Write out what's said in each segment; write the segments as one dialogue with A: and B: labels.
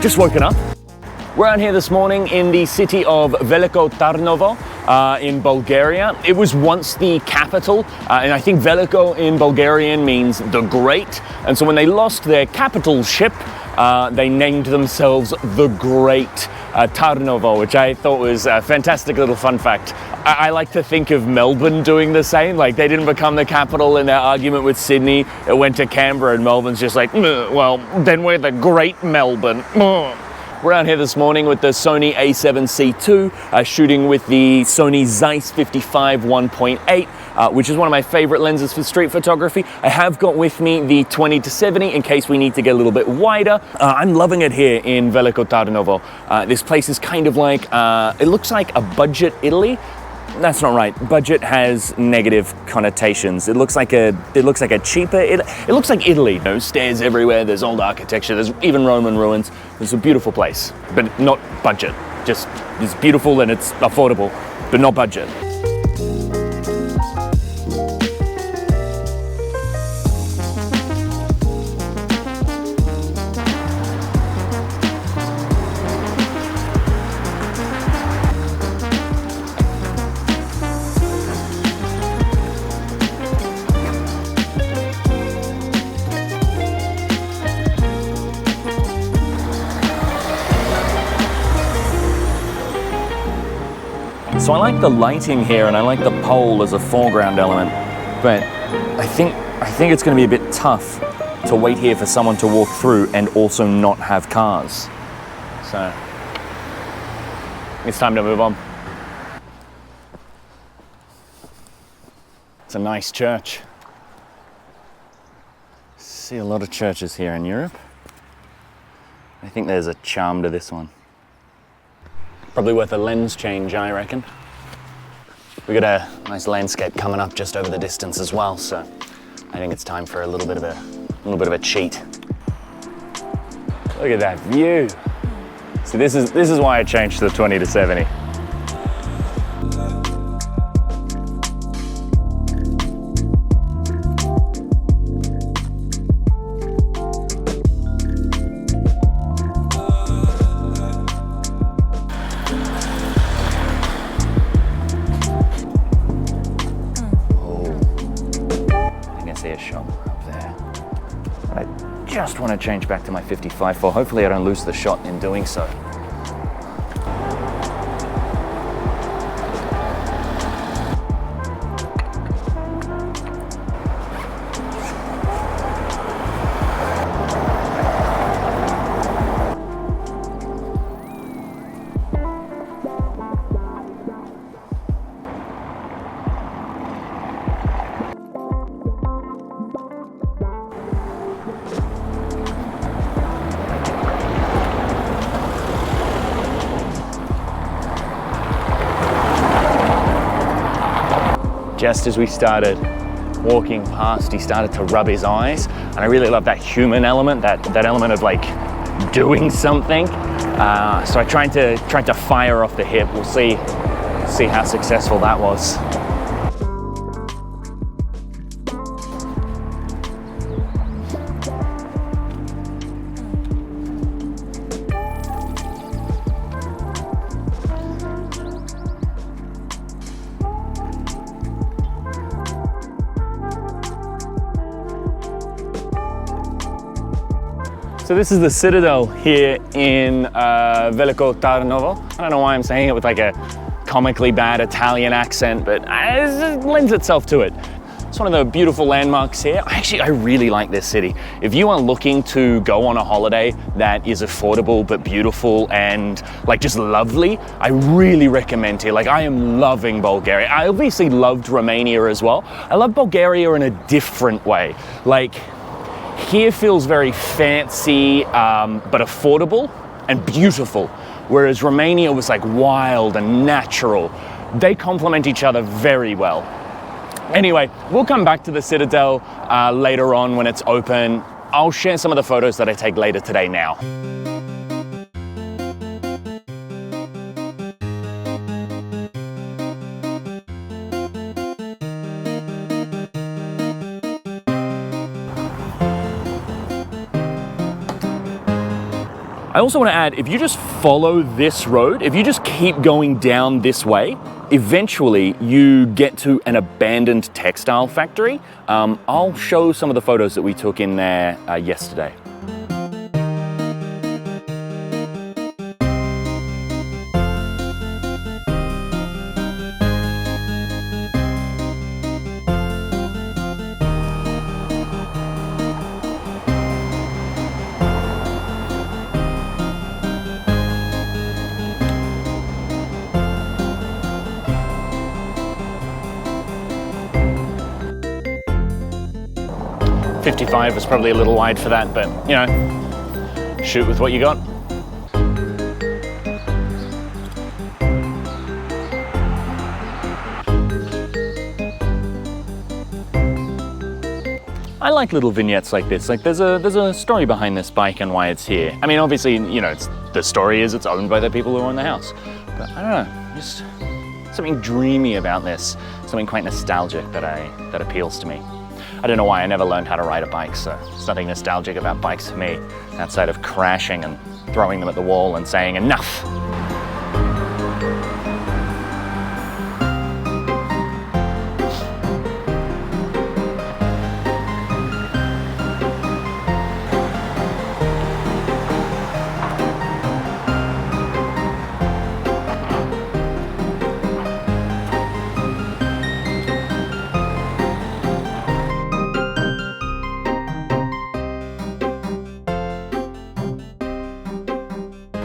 A: just woken up. We're out here this morning in the city of Veliko Tarnovo in Bulgaria. It was once the capital, and I think Veliko in Bulgarian means the great. And so when they lost their capital ship, they named themselves the Great Tarnovo, which I thought was a fantastic little fun fact. I like to think of Melbourne doing the same. Like, they didn't become the capital in their argument with Sydney. It went to Canberra, and Melbourne's just like, well, then we're the Great Melbourne. We're out here this morning with the Sony a7C II, shooting with the Sony Zeiss 55 1.8, which is one of my favorite lenses for street photography. I have got with me the 20-70 in case we need to get a little bit wider. I'm loving it here in Veliko Tarnovo. This place is kind of like, it looks like a budget Italy. That's not right. Budget has negative connotations. It looks like a cheaper, it looks like Italy. You know, stairs everywhere, there's old architecture, there's even Roman ruins. It's a beautiful place, but not budget. Just, it's beautiful and it's affordable, but not budget. So I like the lighting here, and I like the pole as a foreground element, but I think it's going to be a bit tough to wait here for someone to walk through and also not have cars. So it's time to move on. It's a nice church. See a lot of churches here in Europe. I think there's a charm to this one. Probably worth a lens change, I reckon. We got a nice landscape coming up just over the distance as well, so I think it's time for a little bit of a cheat. Look at that view. See, this is why I changed to the 20-70. A shot up there. I just want to change back to my 55 hopefully I don't lose the shot in doing so. Just as we started walking past, he started to rub his eyes, and I really love that human element, that element of like doing something. So I tried to fire off the hip. We'll see how successful that was. So this is the Citadel here in Veliko Tarnovo. I don't know why I'm saying it with like a comically bad Italian accent, but it lends itself to it. It's one of the beautiful landmarks here. I really like this city. If you are looking to go on a holiday that is affordable but beautiful and like just lovely, I really recommend here. Like, I am loving Bulgaria. I obviously loved Romania as well. I love Bulgaria in a different way. Like, here feels very fancy, but affordable and beautiful, whereas Romania was like wild and natural. They complement each other very well. Anyway, we'll come back to the Citadel later on when it's open. I'll share some of the photos that I take later today now. I also want to add, if you just follow this road, if you just keep going down this way, eventually you get to an abandoned textile factory. I'll show some of the photos that we took in there yesterday. .55 was probably a little wide for that, but you know, shoot with what you got. I like little vignettes like this. Like there's a story behind this bike and why it's here. I mean, obviously, you know, the story is it's owned by the people who own the house. But I don't know, just something dreamy about this, something quite nostalgic that appeals to me. I don't know why I never learned how to ride a bike, so there's nothing nostalgic about bikes for me, outside of crashing and throwing them at the wall and saying, enough!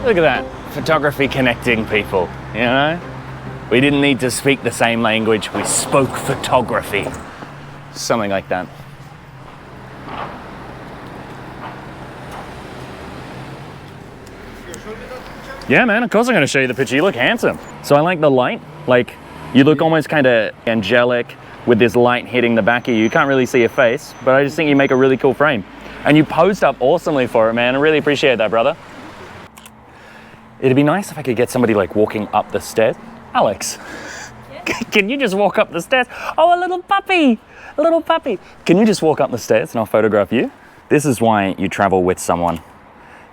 A: Look at that, photography connecting people, you know? We didn't need to speak the same language, we spoke photography. Something like that. Yeah, man, of course I'm gonna show you the picture. You look handsome. So I like the light. Like, you look almost kind of angelic with this light hitting the back of you. You can't really see your face, but I just think you make a really cool frame. And you posed up awesomely for it, man. I really appreciate that, brother. It'd be nice if I could get somebody like walking up the stairs. Alex, yeah. Can you just walk up the stairs? Oh, a little puppy, a little puppy. Can you just walk up the stairs and I'll photograph you? This is why you travel with someone,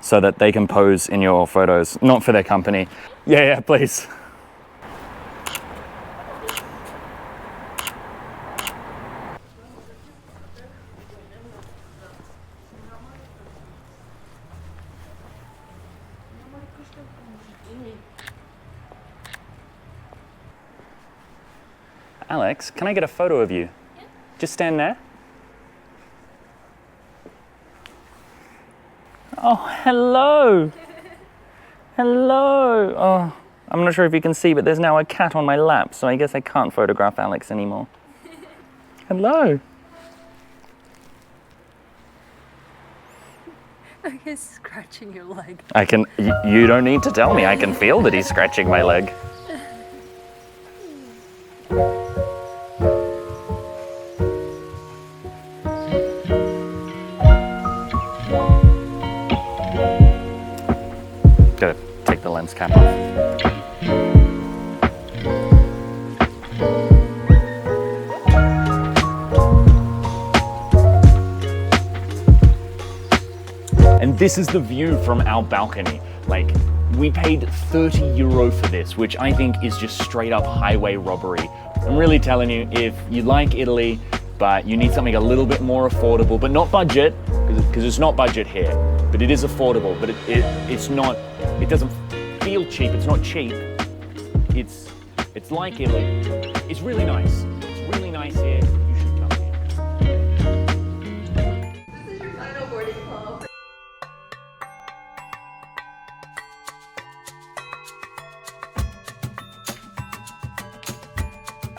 A: so that they can pose in your photos, not for their company. Yeah, please. Alex, can I get a photo of you? Yeah. Just stand there. Oh, hello. Hello. Oh, I'm not sure if you can see, but there's now a cat on my lap, so I guess I can't photograph Alex anymore. Hello.
B: He's scratching your leg.
A: I can, you don't need to tell me, I can feel that he's scratching my leg. Gotta take the lens cap off. And this is the view from our balcony. Like, we paid €30 for this, which I think is just straight up highway robbery. I'm really telling you, if you like Italy, but you need something a little bit more affordable, but not budget, because it's not budget here, but it is affordable, but it's not, it doesn't feel cheap, it's not cheap. It's like Italy. It's really nice. It's really nice here.